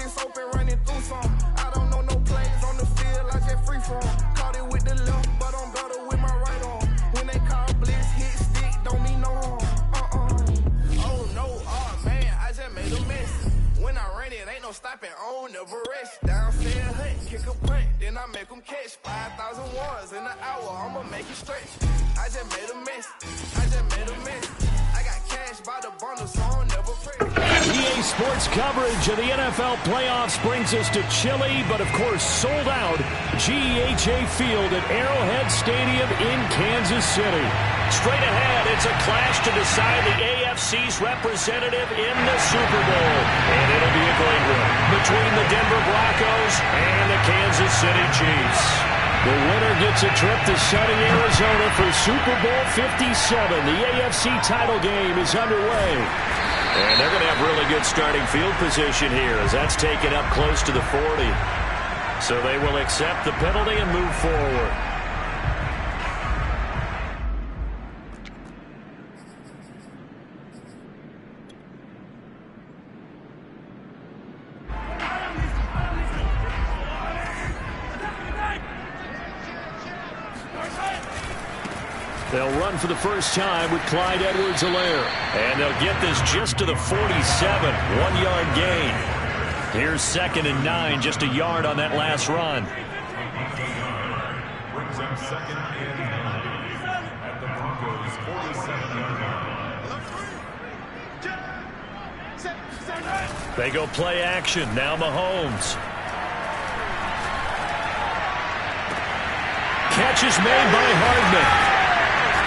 pockets open, running through some. I don't know no plays on the field, I just free from. Caught it with the left, but I'm better with my right arm. When they call blitz, hit stick, don't mean no harm. Oh no, oh man, I just made a mess. When I run it, ain't no stopping, on never rest. Downstairs hunt, kick a punt, then I make them catch. 5,000 ones in an hour, I'ma make it stretch. I just made a mess, I just made a mess. I got cash by the bundle, so I'll never press. EA Sports coverage of the NFL playoffs brings us to chilly, but of course sold out, GEHA Field at Arrowhead Stadium in Kansas City. Straight ahead, it's a clash to decide the AFC's representative in the Super Bowl. And it'll be a great one between the Denver Broncos and the Kansas City Chiefs. The winner gets a trip to sunny Arizona for Super Bowl 57. The AFC title game is underway. And they're going to have really good starting field position here as that's taken up close to the 40. So they will accept the penalty and move forward. They'll run for the first time with Clyde Edwards-Helaire. And they'll get this just to the 47. 1-yard gain. Here's 2nd and 9, just a yard on that last run. Brings them 2nd and 9 at the Broncos' 47-yard line. They go play action. Now Mahomes. Catch is made by Hardman.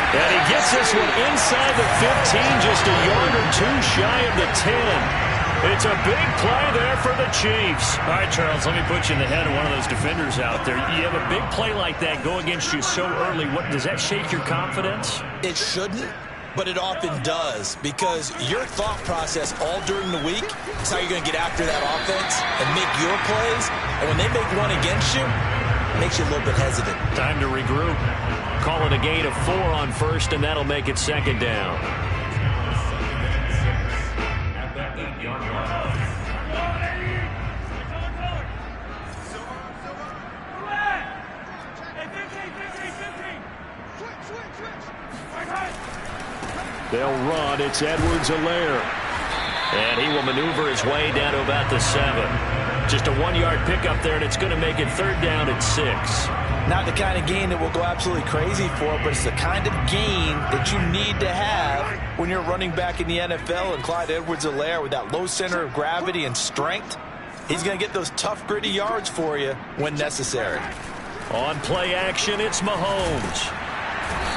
And he gets this one inside the 15, just a yard or two shy of the 10. It's a big play there for the Chiefs. All right, Charles, let me put you in the head of one of those defenders out there. You have a big play like that go against you so early. What does that shake your confidence? It shouldn't, but it often does, because your thought process all during the week is how you're going to get after that offense and make your plays. And when they make one against you, it makes you a little bit hesitant. Time to regroup. Call it a gain of 4 on first, and that'll make it 2nd down. At that 8-yard line. They'll run. It's Edwards-Helaire. And he will maneuver his way down to about the 7. Just a 1-yard pickup there, and it's going to make it 3rd down at 6. Not the kind of gain that will go absolutely crazy for, but it's the kind of gain that you need to have when you're running back in the NFL. And Clyde Edwards-Helaire, with that low center of gravity and strength, he's going to get those tough, gritty yards for you when necessary. On play action, it's Mahomes.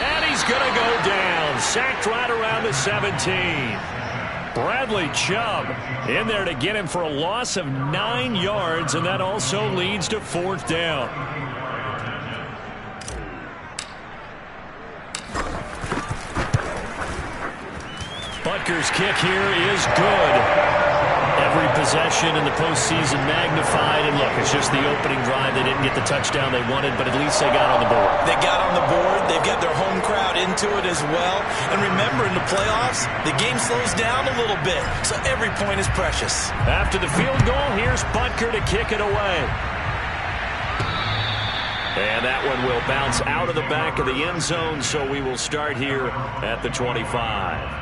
And he's going to go down. Sacked right around the 17. Bradley Chubb in there to get him for a loss of 9 yards, and that also leads to 4th down. Butker's kick here is good. Every possession in the postseason magnified. And look, it's just the opening drive. They didn't get the touchdown they wanted, but at least they got on the board. They got on the board. They've got their home crowd into it as well. And remember, in the playoffs, the game slows down a little bit, so every point is precious. After the field goal, here's Butker to kick it away. And that one will bounce out of the back of the end zone, so we will start here at the 25.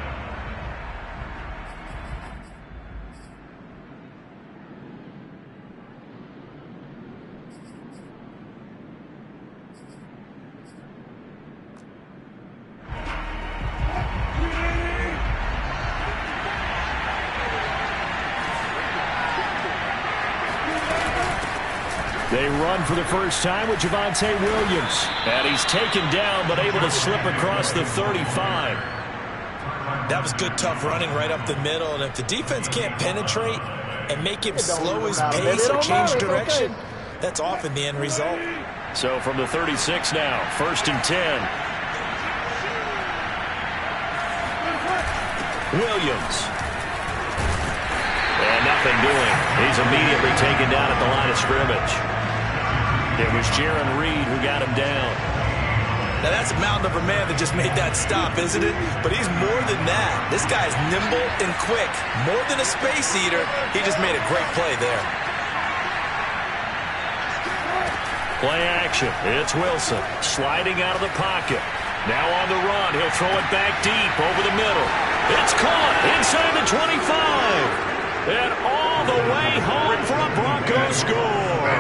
They run for the first time with Javonte Williams. And he's taken down, but able to slip across the 35. That was good, tough running right up the middle. And if the defense can't penetrate and make him slow his pace or change direction, that's often the end result. So from the 36 now, 1st and 10. Williams. And nothing doing. He's immediately taken down at the line of scrimmage. It was Jaron Reed who got him down. Now that's a mountain of a man that just made that stop, isn't it? But he's more than that. This guy's nimble and quick. More than a space eater, he just made a great play there. Play action. It's Wilson sliding out of the pocket. Now on the run. He'll throw it back deep over the middle. It's caught inside the 25. And all the way home for a Broncos score.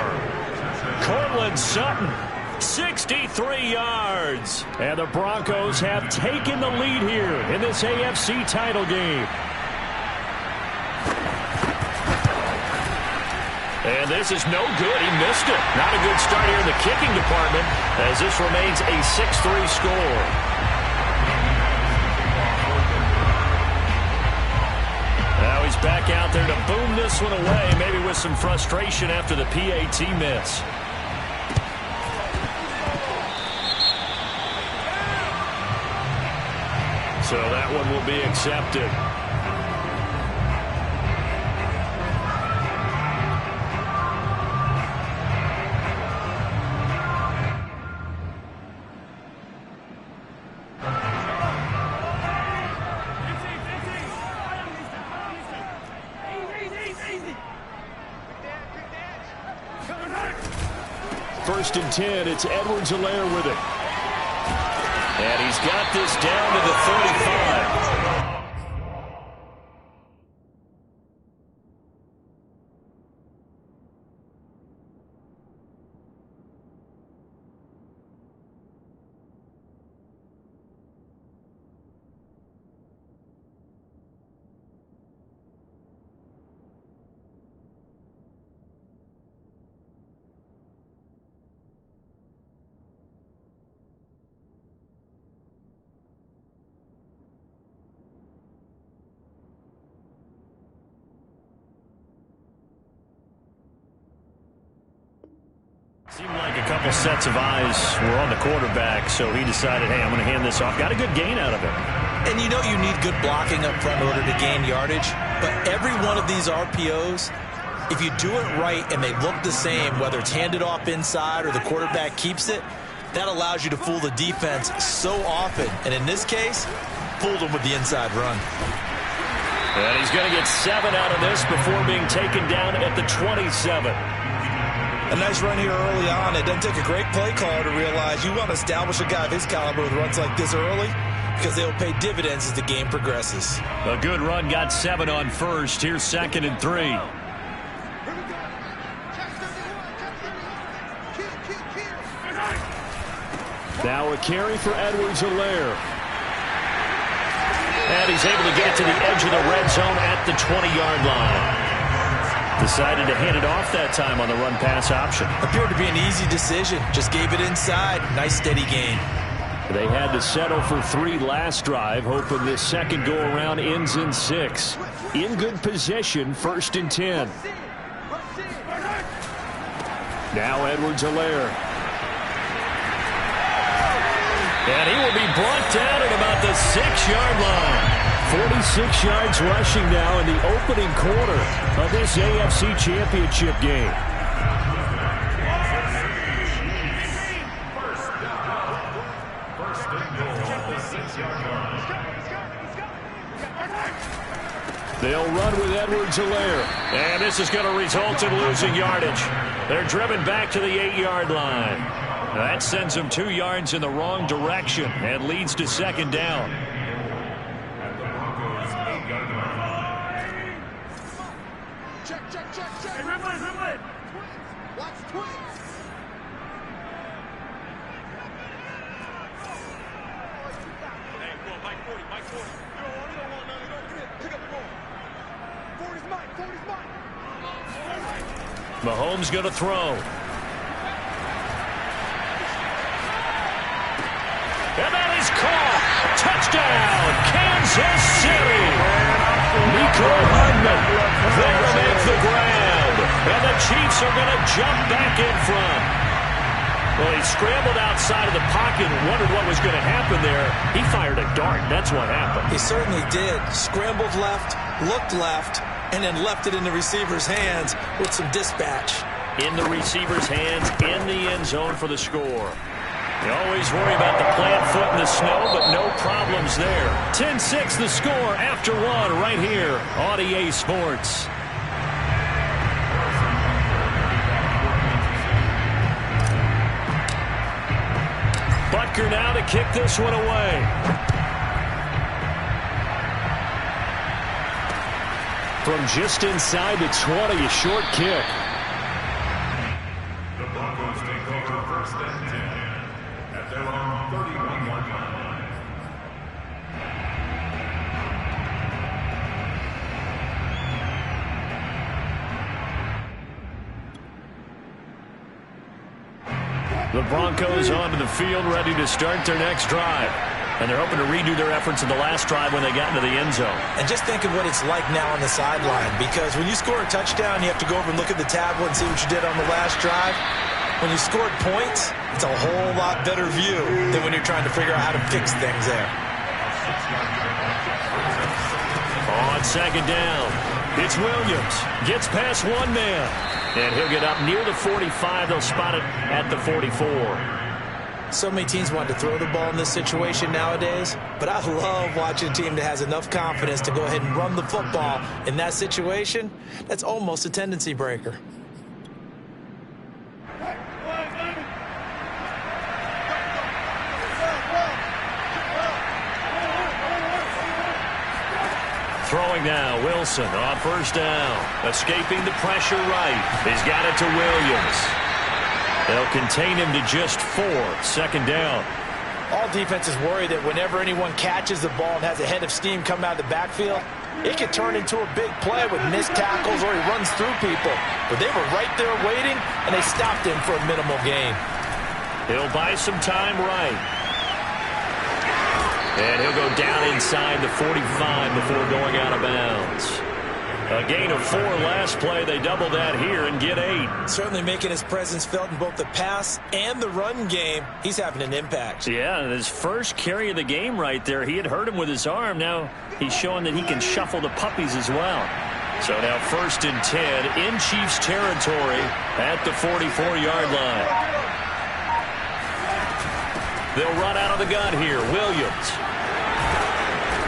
Cortland Sutton, 63 yards. And the Broncos have taken the lead here in this AFC title game. And this is no good. He missed it. Not a good start here in the kicking department as this remains a 6-3 score. Now he's back out there to boom this one away, maybe with some frustration after the PAT miss. So that one will be accepted. First and 10, it's Edwards-Helaire with it. And he's got this down to the 35. Seemed like a couple sets of eyes were on the quarterback, so he decided, hey, I'm going to hand this off. Got a good gain out of it. And you know you need good blocking up front in order to gain yardage. But every one of these RPOs, if you do it right and they look the same, whether it's handed off inside or the quarterback keeps it, that allows you to fool the defense so often. And in this case, fooled them with the inside run. And he's going to get 7 out of this before being taken down at the 27. A nice run here early on. It doesn't take a great play caller to realize you want to establish a guy of his caliber with runs like this early because they'll pay dividends as the game progresses. A good run, got 7 on first. Here's 2nd and 3. Now a carry for Edwards-Helaire. And he's able to get to the edge of the red zone at the 20-yard line. Decided to hand it off that time on the run-pass option. Appeared to be an easy decision. Just gave it inside. Nice steady gain. They had to settle for 3 last drive, hoping this second go-around ends in 6. In good position, 1st and 10. Now Edwards-Helaire. And he will be brought down at about the 6-yard line. 46 yards rushing now in the opening quarter of this AFC Championship game. They'll run with Edwards-Helaire. And this is going to result in losing yardage. They're driven back to the 8-yard line. That sends them 2 yards in the wrong direction and leads to 2nd down. Mahomes going to throw. And that is caught. Touchdown, Kansas City. Nico Hardman there to make the grab. And the Chiefs are going to jump back in front. Well, he scrambled outside of the pocket and wondered what was going to happen there. He fired a dart. That's what happened. He certainly did. Scrambled left, looked left, and then left it in the receiver's hands with some dispatch. In the receiver's hands, in the end zone for the score. You always worry about the plant foot in the snow, but no problems there. 10-6 the score after 1 right here on EA Sports. Tucker now to kick this one away. From just inside the 20, a short kick. The Broncos take over first and 10 at their own 31-yard line. The Broncos onto the field, ready to start their next drive. And they're hoping to redo their efforts in the last drive when they got into the end zone. And just think of what it's like now on the sideline, because when you score a touchdown, you have to go over and look at the tablet and see what you did on the last drive. When you scored points, it's a whole lot better view than when you're trying to figure out how to fix things there. On second down, it's Williams. Gets past one man. And he'll get up near the 45. They'll spot it at the 44. So many teams want to throw the ball in this situation nowadays, but I love watching a team that has enough confidence to go ahead and run the football in that situation. That's almost a tendency breaker. Throwing now, Wilson on first down. Escaping the pressure right. He's got it to Williams. They'll contain him to just 4. Second down. All defenses worry that whenever anyone catches the ball and has a head of steam come out of the backfield, it can turn into a big play with missed tackles or he runs through people. But they were right there waiting, and they stopped him for a minimal gain. He'll buy some time right. And he'll go down inside the 45 before going out of bounds. A gain of 4 last play. They double that here and get 8. Certainly making his presence felt in both the pass and the run game. He's having an impact. Yeah, his first carry of the game right there. He had hurt him with his arm. Now he's showing that he can shuffle the puppies as well. So now first and 10 in Chiefs territory at the 44-yard line. They'll run out of the gun here. Williams.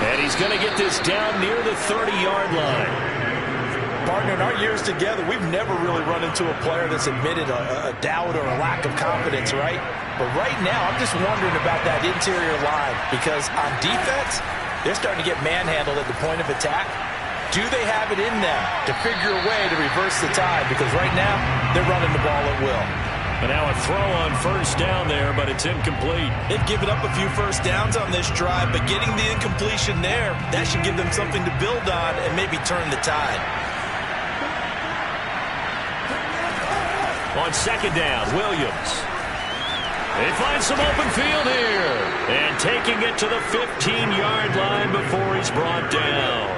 And he's going to get this down near the 30-yard line. Partner, in our years together, we've never really run into a player that's admitted a doubt or a lack of confidence, right? But right now, I'm just wondering about that interior line, because on defense, they're starting to get manhandled at the point of attack. Do they have it in them to figure a way to reverse the tide? Because right now, they're running the ball at will. And now a throw on first down there, but it's incomplete. They've given up a few first downs on this drive, but getting the incompletion there, that should give them something to build on and maybe turn the tide. On second down, Williams. They find some open field here. And taking it to the 15-yard line before he's brought down.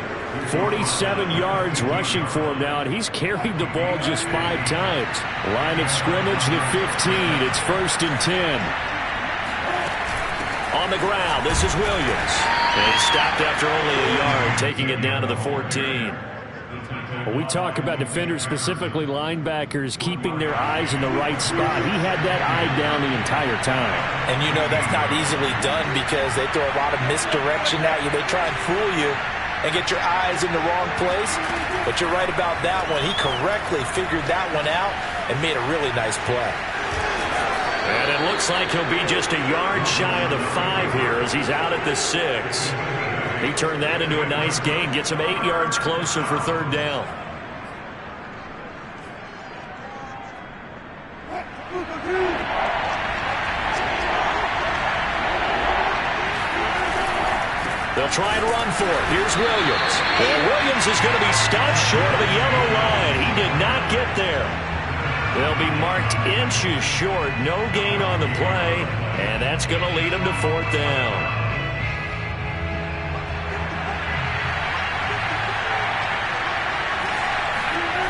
47 yards rushing for him now, and he's carried the ball just 5 times. Line of scrimmage, the 15. It's first and 10. On the ground, this is Williams. And he's stopped after only a yard, taking it down to the 14. Well, we talk about defenders, specifically linebackers, keeping their eyes in the right spot. He had that eye down the entire time. And you know that's not easily done because they throw a lot of misdirection at you. They try and fool you and get your eyes in the wrong place. But you're right about that one. He correctly figured that one out and made a really nice play. And it looks like he'll be just a yard shy of the 5 here as he's out at the 6. He turned that into a nice gain, gets him 8 yards closer for third down. They'll try and run for it. Here's Williams. And Williams is going to be stopped short of the yellow line. He did not get there. They'll be marked inches short. No gain on the play. And that's going to lead him to fourth down.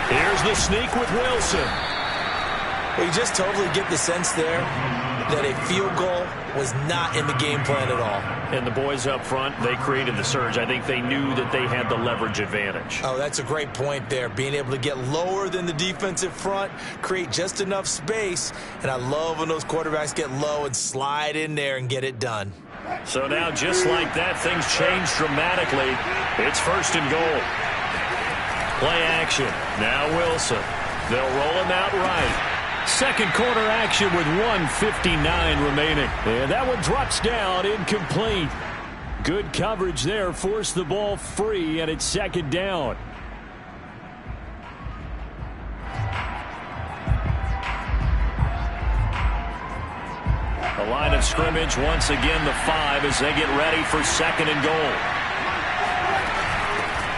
Here's the sneak with Wilson. Well, you just totally get the sense there that a field goal was not in the game plan at all. And the boys up front, they created the surge. I think they knew that they had the leverage advantage. Oh, that's a great point there. Being able to get lower than the defensive front, create just enough space. And I love when those quarterbacks get low and slide in there and get it done. So now, just like that, things change dramatically. It's first and goal. Play action. Now Wilson. They'll roll him out right. Second quarter action with 1:59 remaining. And that one drops down incomplete. Good coverage there. Forced the ball free, and it's second down. The line of scrimmage, once again, the 5 as they get ready for second and goal.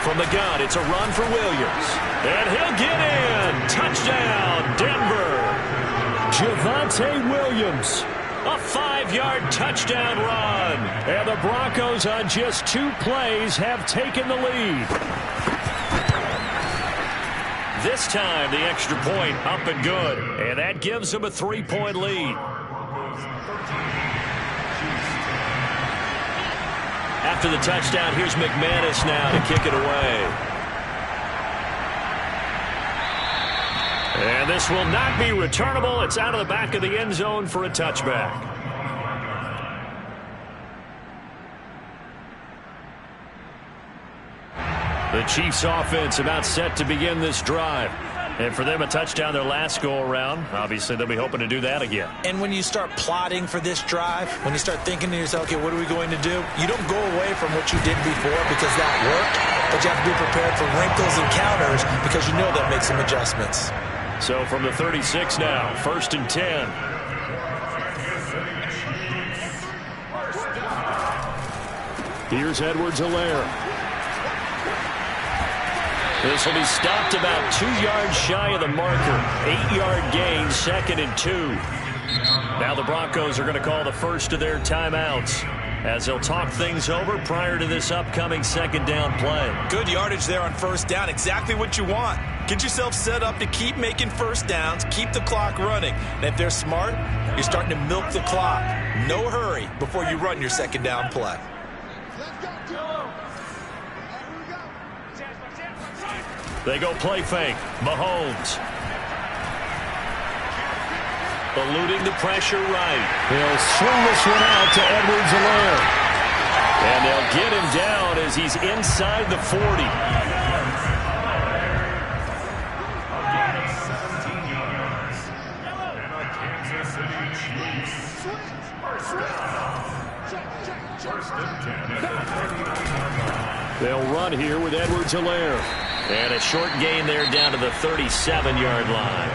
From the gun, it's a run for Williams. And he'll get in. Touchdown, Denver. Javonte Williams. A 5-yard touchdown run. And the Broncos on just 2 plays have taken the lead. This time, the extra point up and good. And that gives them a 3-point lead. After the touchdown, here's McManus now to kick it away. And this will not be returnable. It's out of the back of the end zone for a touchback. The Chiefs offense about set to begin this drive. And for them, a touchdown their last go-around. Obviously, they'll be hoping to do that again. And when you start plotting for this drive, when you start thinking to yourself, okay, what are we going to do? You don't go away from what you did before because that worked, but you have to be prepared for wrinkles and counters because you know that makes some adjustments. So from the 36 now, 1st and 10. Here's Edwards-Helaire. This will be stopped about 2 yards shy of the marker. 8-yard gain, 2nd and 2. Now the Broncos are going to call the first of their timeouts as they'll talk things over prior to this upcoming second down play. Good yardage there on first down. Exactly what you want. Get yourself set up to keep making first downs, keep the clock running. And if they're smart, you're starting to milk the clock. No hurry before you run your second down play. They go play fake. Mahomes. Eluding the pressure right. They'll swing this one out to Edwards-Helaire. And they'll get him down as he's inside the 40. They'll run here with Edwards-Helaire. And a short gain there down to the 37-yard line.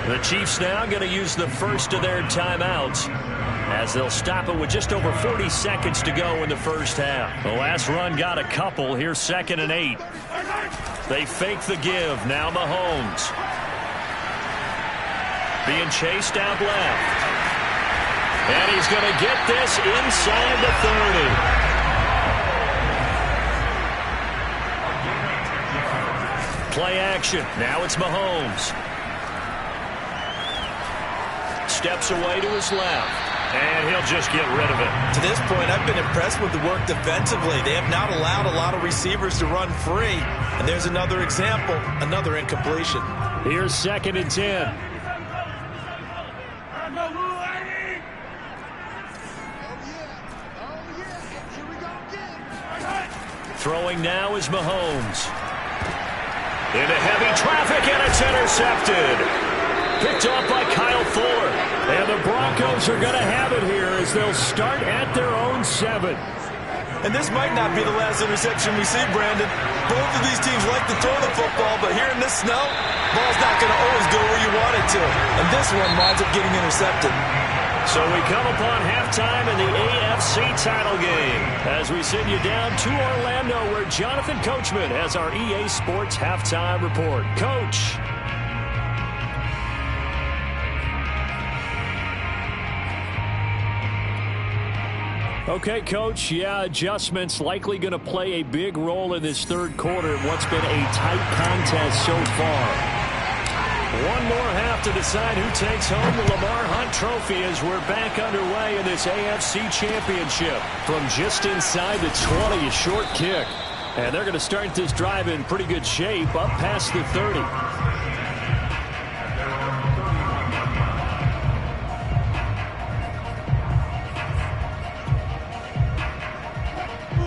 The Chiefs now going to use the first of their timeouts as they'll stop it with just over 40 seconds to go in the first half. The last run got a couple. Here's 2nd and 8. They fake the give. Now Mahomes. Being chased out left. And he's going to get this inside the 30. Play action. Now it's Mahomes. Steps away to his left. And he'll just get rid of it. To this point, I've been impressed with the work defensively. They have not allowed a lot of receivers to run free. And there's another example, another incompletion. Here's 2nd and 10. Throwing now is Mahomes. Into heavy traffic, and it's intercepted. Picked off by Kyle Fuller. And the Broncos are going to have it here as they'll start at their own 7. And this might not be the last interception we see, Brandon. Both of these teams like to throw the football, but here in this snow, ball's not going to always go where you want it to. And this one winds up getting intercepted. So we come upon halftime in the AFC title game as we send you down to Orlando where Jonathan Coachman has our EA Sports halftime report. Coach. Okay, Coach. Yeah, adjustments likely going to play a big role in this third quarter in what's been a tight contest so far. One more half to decide who takes home the Lamar Hunt Trophy as we're back underway in this AFC Championship. From just inside the 20, a short kick. And they're going to start this drive in pretty good shape up past the 30.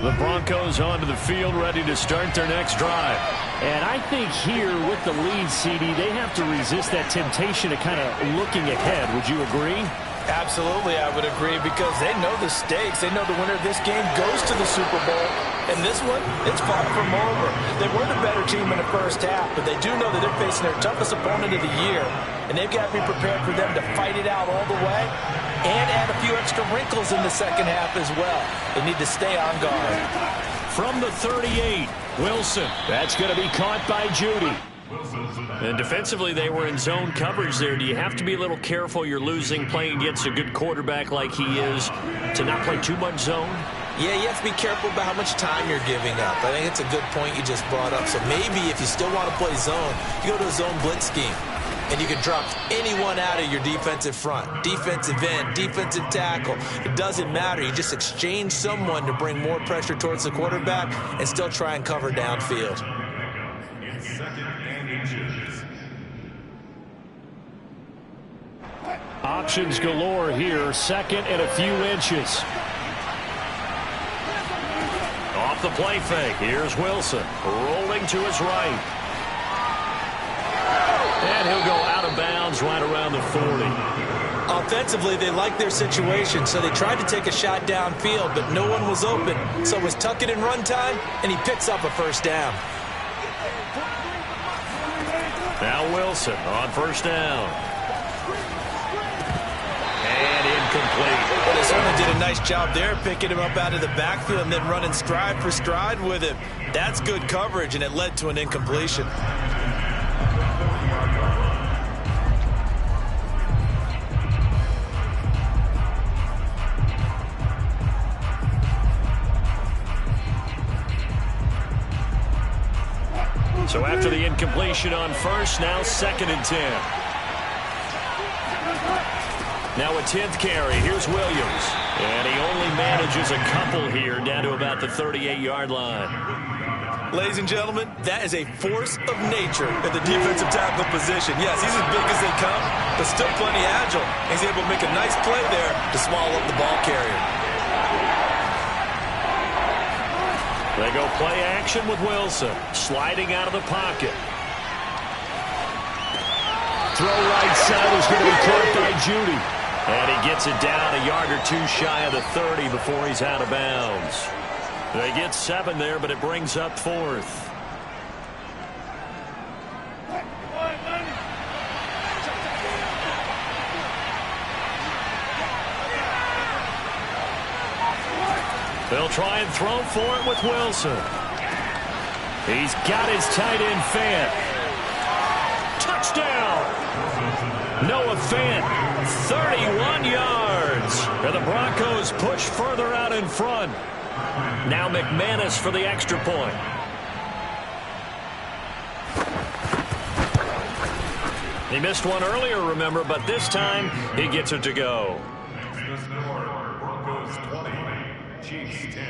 The Broncos Broncos onto the field, ready to start their next drive. And I think here with the lead, CD, they have to resist that temptation of kind of looking ahead. Would you agree? Absolutely, I would agree, because they know the stakes. They know the winner of this game goes to the Super Bowl. And this one, it's far from over. They were the better team in the first half, but they do know that they're facing their toughest opponent of the year. And they've got to be prepared for them to fight it out all the way and add a few extra wrinkles in the second half as well. They need to stay on guard. From the 38, Wilson. That's going to be caught by Judy. And defensively, they were in zone coverage there. Do you have to be a little careful you're losing playing against a good quarterback like he is to not play too much zone? Yeah, you have to be careful about how much time you're giving up. I think it's a good point you just brought up. So maybe if you still want to play zone, you go to a zone blitz scheme. And you can drop anyone out of your defensive front. Defensive end, defensive tackle. It doesn't matter. You just exchange someone to bring more pressure towards the quarterback and still try and cover downfield. Options galore here. Second and a few inches. Off the play fake. Here's Wilson. Rolling to his right. And he'll go out of bounds right around the 40. Offensively, they liked their situation, so they tried to take a shot downfield, but no one was open. So it was tuck it in run time, and he picks up a first down. Now Wilson on first down. And incomplete. Well, they certainly did a nice job there, picking him up out of the backfield and then running stride for stride with him. That's good coverage, and it led to an incompletion. So after the incompletion on first, now 2nd and 10. Now a 10th carry. Here's Williams. And he only manages a couple here down to about the 38-yard line. Ladies and gentlemen, that is a force of nature at the defensive tackle position. Yes, he's as big as they come, but still plenty agile. He's able to make a nice play there to swallow up the ball carrier. They go play action with Wilson, sliding out of the pocket. Throw right side is going to be caught by Judy. And he gets it down a yard or two shy of the 30 before he's out of bounds. They get 7 there, but it brings up 4th. They'll try and throw for it with Wilson. He's got his tight end Fant. Touchdown! Noah Fant, 31 yards. And the Broncos push further out in front. Now McManus for the extra point. He missed one earlier, remember, but this time he gets it to go. Broncos 20, Chiefs 10.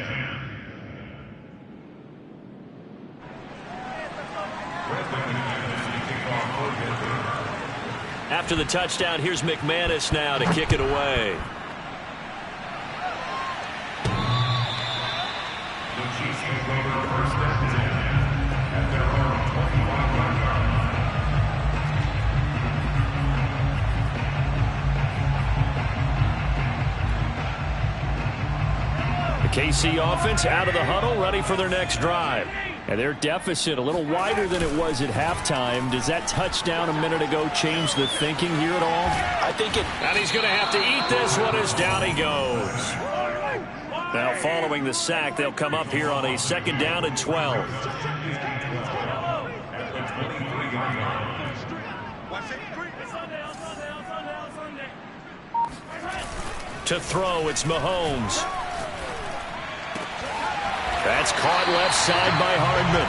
After the touchdown, here's McManus now to kick it away. The Chiefs take over first and 10 at their own 21-yard line. The KC offense out of the huddle, ready for their next drive. And their deficit a little wider than it was at halftime. Does that touchdown a minute ago change the thinking here at all? I think it... And he's going to have to eat this one as down he goes. Now following the sack, they'll come up here on a 2nd down and 12. To throw, it's Mahomes. That's caught left side by Hardman.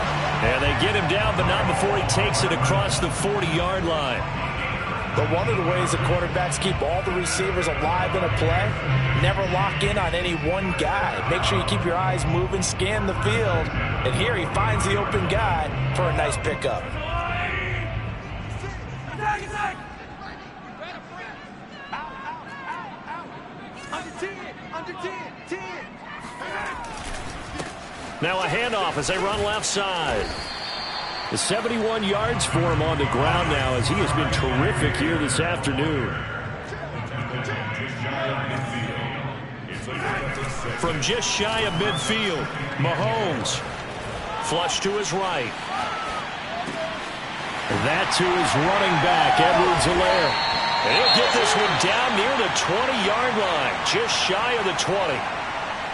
And they get him down, but not before he takes it across the 40-yard line. But one of the ways the quarterbacks keep all the receivers alive in a play, never lock in on any one guy. Make sure you keep your eyes moving, scan the field. And here he finds the open guy for a nice pickup. Now a handoff as they run left side. The 71 yards for him on the ground now as he has been terrific here this afternoon. From just shy of midfield, Mahomes. Flush to his right. That to his running back, Edwards-Helaire. And he'll get this one down near the 20-yard line, just shy of the 20.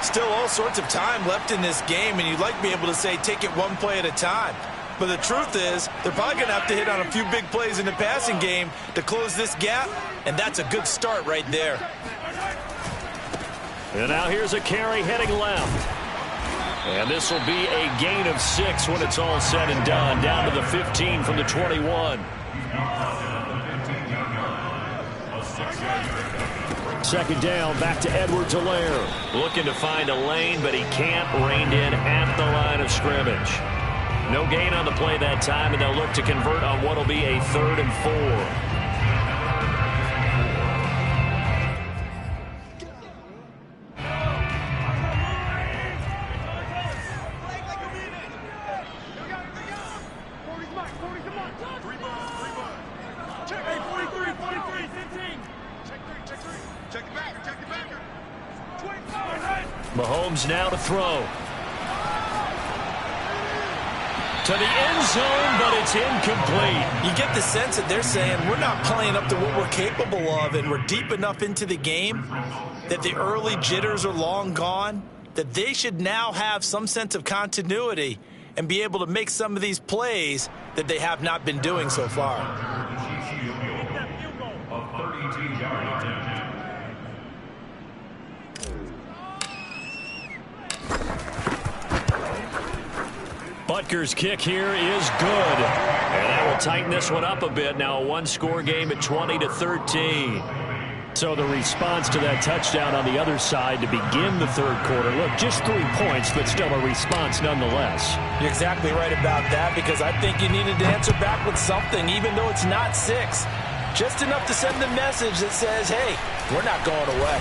Still all sorts of time left in this game, and you'd like to be able to say take it one play at a time. But the truth is, they're probably going to have to hit on a few big plays in the passing game to close this gap, and that's a good start right there. And now here's a carry heading left. And this will be a gain of 6 when it's all said and done, down to the 15 from the 21. Second down, back to Edwards-Helaire. Looking to find a lane, but he can't. Reined in at the line of scrimmage. No gain on the play that time, and they'll look to convert on what will be a 3rd and 4. Mahomes now to throw. To the end zone, but it's incomplete. You get the sense that they're saying we're not playing up to what we're capable of, and we're deep enough into the game that the early jitters are long gone, that they should now have some sense of continuity and be able to make some of these plays that they have not been doing so far. Butker's kick here is good. And that will tighten this one up a bit. Now a one-score game at 20-13. So the response to that touchdown on the other side to begin the third quarter. Look, just 3 points, but still a response nonetheless. You're exactly right about that, because I think you needed to answer back with something, even though it's not 6. Just enough to send a message that says, hey, we're not going away.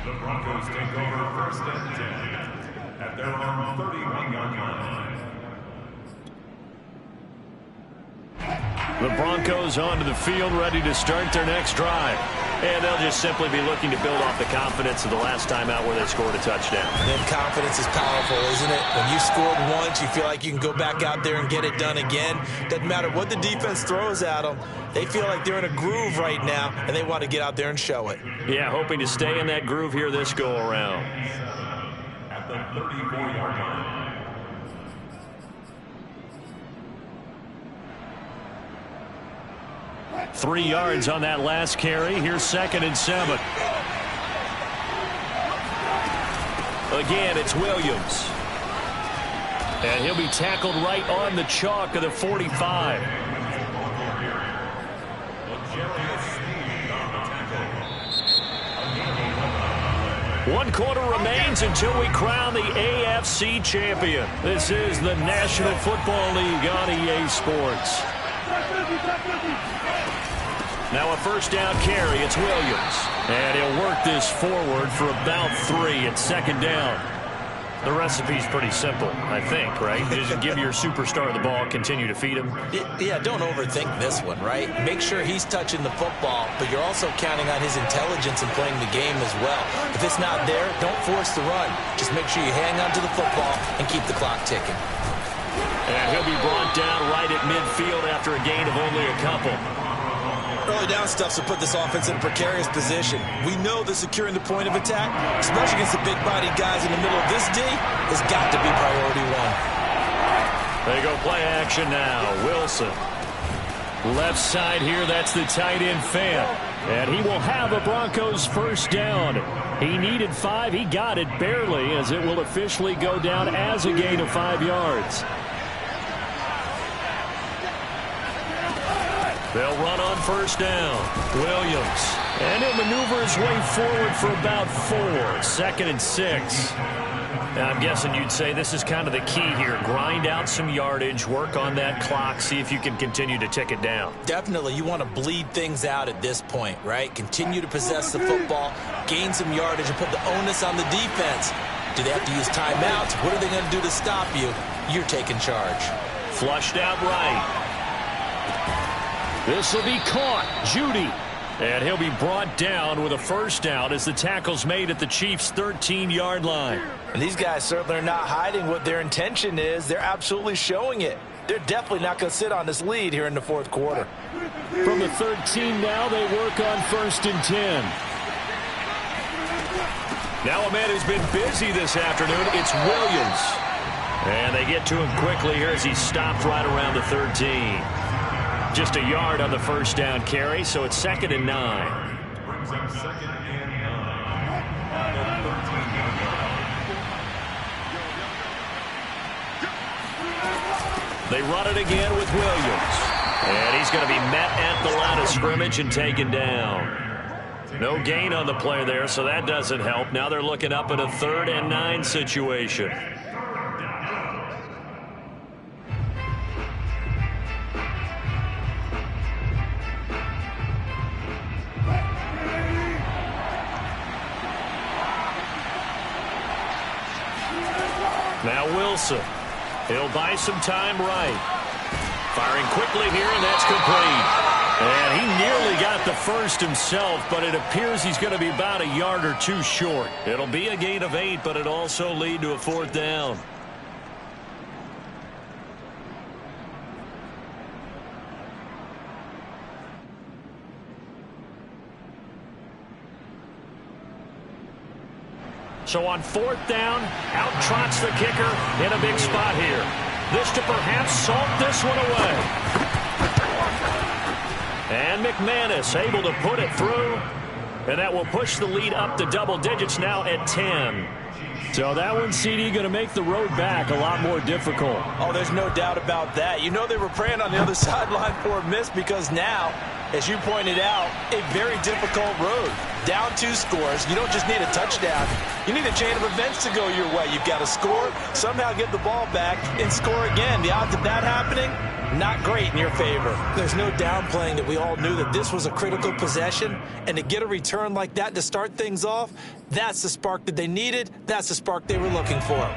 The Broncos take over 1st and 10 at their own 31-yard line. The Broncos onto the field, ready to start their next drive. And they'll just simply be looking to build off the confidence of the last time out where they scored a touchdown. And confidence is powerful, isn't it? When you scored once, you feel like you can go back out there and get it done again. Doesn't matter what the defense throws at them. They feel like they're in a groove right now, and they want to get out there and show it. Yeah, hoping to stay in that groove here this go-around. At the 34-yard line. 3 yards on that last carry. Here's 2nd and 7. Again, it's Williams. And he'll be tackled right on the chalk of the 45. One quarter remains until we crown the AFC champion. This is the National Football League on EA Sports. Now a first down carry. It's Williams. And he'll work this forward for about 3 at 2nd down. The recipe's pretty simple, I think, right? Just give your superstar the ball, continue to feed him. Yeah, don't overthink this one, right? Make sure he's touching the football, but you're also counting on his intelligence in playing the game as well. If it's not there, don't force the run. Just make sure you hang on to the football and keep the clock ticking. And he'll be brought down right at midfield after a gain of only a couple. Early down stuffs will put this offense in a precarious position. We know that securing the point of attack, especially against the big-bodied guys in the middle of this D, has got to be priority 1. They go play action now. Wilson. Left side here, that's the tight end Fant. And he will have a Broncos first down. He needed 5. He got it barely, as it will officially go down as a gain of 5 yards. They'll run on first down. Williams. And he'll maneuver his way forward for about 4. 2nd and 6. Now, I'm guessing you'd say this is kind of the key here. Grind out some yardage, work on that clock, see if you can continue to tick it down. Definitely. You want to bleed things out at this point, right? Continue to possess the football, gain some yardage, and put the onus on the defense. Do they have to use timeouts? What are they going to do to stop you? You're taking charge. Flushed out right. This will be caught. Judy. And he'll be brought down with a first down as the tackle's made at the Chiefs' 13-yard line. And these guys certainly are not hiding what their intention is. They're absolutely showing it. They're definitely not going to sit on this lead here in the fourth quarter. From the 13 now, they work on 1st and 10. Now a man who's been busy this afternoon, it's Williams. And they get to him quickly here as he stopped right around the 13. Just a yard on the first down carry, so it's 2nd and 9. Brings up 2nd and 9. They run it again with Williams. And he's going to be met at the line of scrimmage and taken down. No gain on the play there, so that doesn't help. Now they're looking up at a 3rd and 9 situation. Now Wilson. He'll buy some time right. Firing quickly here, and that's complete. And he nearly got the first himself, but it appears he's going to be about a yard or two short. It'll be a gain of 8, but it'll also lead to a 4th down. So on 4th down, out trots the kicker in a big spot here. This to perhaps salt this one away. And McManus able to put it through. And that will push the lead up to double digits now at 10. So that one, CD, going to make the road back a lot more difficult. Oh, there's no doubt about that. You know they were praying on the other sideline for a miss because now, as you pointed out, a very difficult road. Down 2 scores. You don't just need a touchdown. You need a chain of events to go your way. You've got to score, somehow get the ball back, and score again. The odds of that happening, not great in your favor. There's no downplaying that we all knew that this was a critical possession, and to get a return like that to start things off, that's the spark that they needed. That's the spark they were looking for.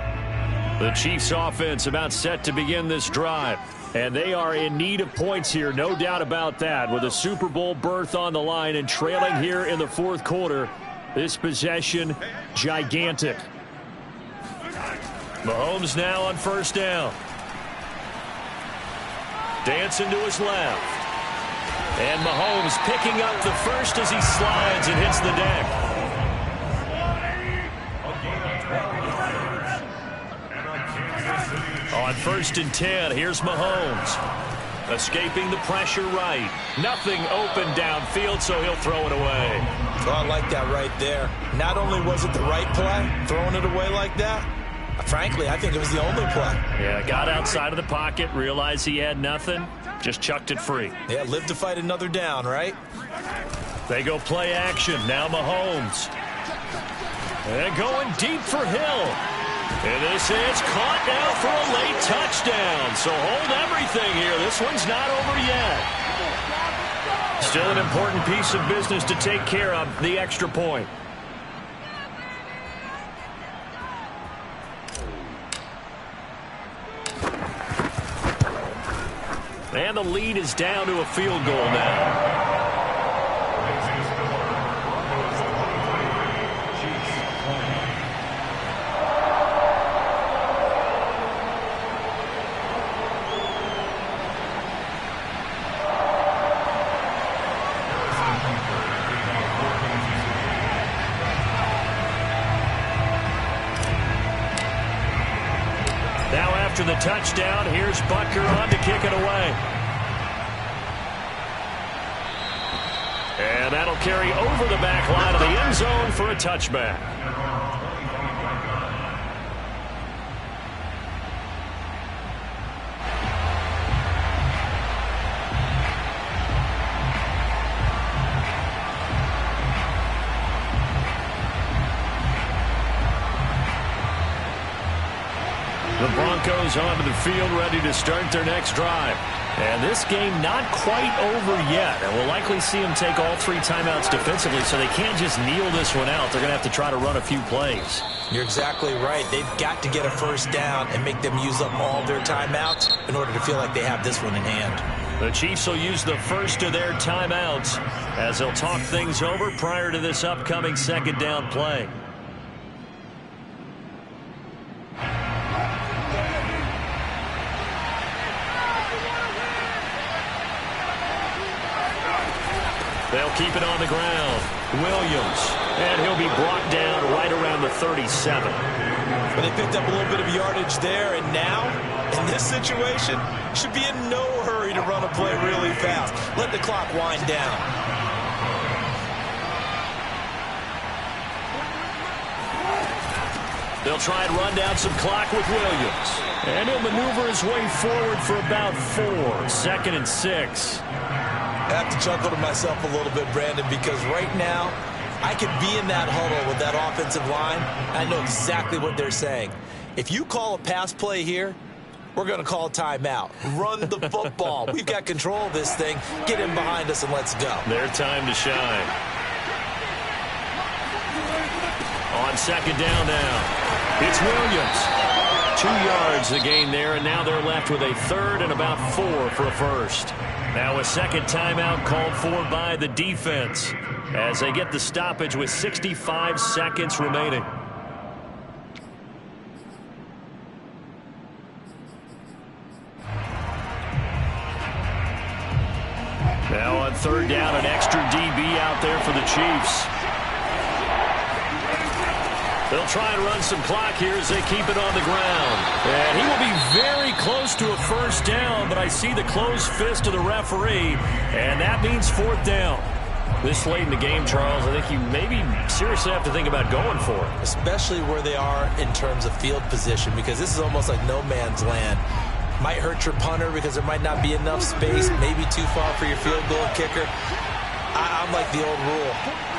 The Chiefs offense about set to begin this drive. And they are in need of points here, no doubt about that, with a Super Bowl berth on the line and trailing here in the 4th quarter. This possession, gigantic. Mahomes now on 1st down. Dancing to his left. And Mahomes picking up the first as he slides and hits the deck. On 1st and 10, here's Mahomes. Escaping the pressure right. Nothing open downfield, so he'll throw it away. Oh, I like that right there. Not only was it the right play, throwing it away like that, frankly, I think it was the only play. Yeah, got outside of the pocket, realized he had nothing, just chucked it free. Yeah, live to fight another down, right? They go play action. Now Mahomes. And going deep for Hill. And this is caught now for a late touchdown. So hold everything here. This one's not over yet. Still an important piece of business to take care of, the extra point. And the lead is down to a field goal now. After the touchdown, here's Butker on to kick it away. And that'll carry over the back line of the end zone for a touchback. The Broncos onto the field, ready to start their next drive. And this game not quite over yet. And we'll likely see them take all 3 timeouts defensively, so they can't just kneel this one out. They're going to have to try to run a few plays. You're exactly right. They've got to get a first down and make them use up all their timeouts in order to feel like they have this one in hand. The Chiefs will use the first of their timeouts as they'll talk things over prior to this upcoming second down play. They'll keep it on the ground. Williams. And he'll be brought down right around the 37. Well, they picked up a little bit of yardage there, and now, in this situation, should be in no hurry to run a play really fast. Let the clock wind down. They'll try and run down some clock with Williams. And he'll maneuver his way forward for about 4. 2nd and 6. I have to chuckle to myself a little bit, Brandon, because right now I could be in that huddle with that offensive line. I know exactly what they're saying. If you call a pass play here, we're going to call a timeout. Run the football. We've got control of this thing. Get him behind us and let's go. Their time to shine. On second down now, it's Williams. 2 yards the gain there, and now they're left with a 3rd and about 4 for a first. Now a second timeout called for by the defense as they get the stoppage with 65 seconds remaining. Now on 3rd down, an extra DB out there for the Chiefs. They'll try and run some clock here as they keep it on the ground. And he will be very close to a first down, but I see the closed fist of the referee, and that means 4th down. This late in the game, Charles, I think you maybe seriously have to think about going for it. Especially where they are in terms of field position, because this is almost like no man's land. Might hurt your punter because there might not be enough space, maybe too far for your field goal kicker. I'm like the old rule.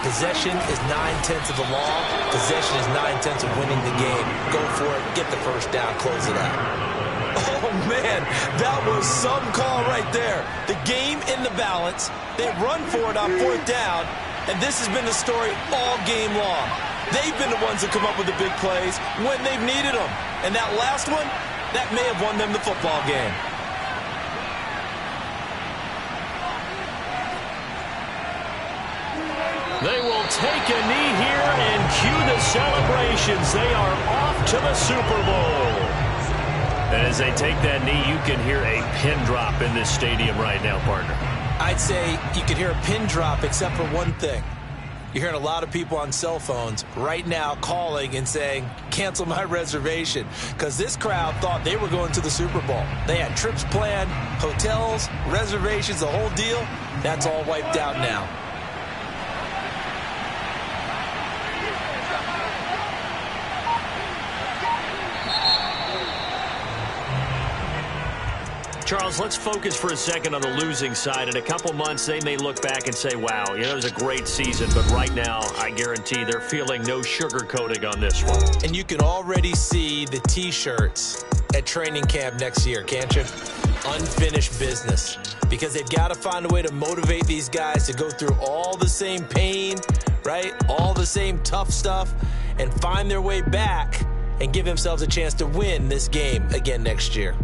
Possession is 9/10 of the law. Possession is 9/10 of winning the game. Go for it. Get the first down. Close it out. Oh, man. That was some call right there. The game in the balance. They run for it on 4th down. And this has been the story all game long. They've been the ones that come up with the big plays when they've needed them. And that last one, that may have won them the football game. They will take a knee here and cue the celebrations. They are off to the Super Bowl. And as they take that knee, you can hear a pin drop in this stadium right now, partner. I'd say you could hear a pin drop except for one thing. You're hearing a lot of people on cell phones right now calling and saying, cancel my reservation, because this crowd thought they were going to the Super Bowl. They had trips planned, hotels, reservations, the whole deal. That's all wiped out now. Charles, let's focus for a second on the losing side. In a couple months, they may look back and say, wow, it was a great season. But right now, I guarantee they're feeling no sugarcoating on this one. And you can already see the T-shirts at training camp next year, can't you? Unfinished business. Because they've got to find a way to motivate these guys to go through all the same pain, right? All the same tough stuff, and find their way back and give themselves a chance to win this game again next year.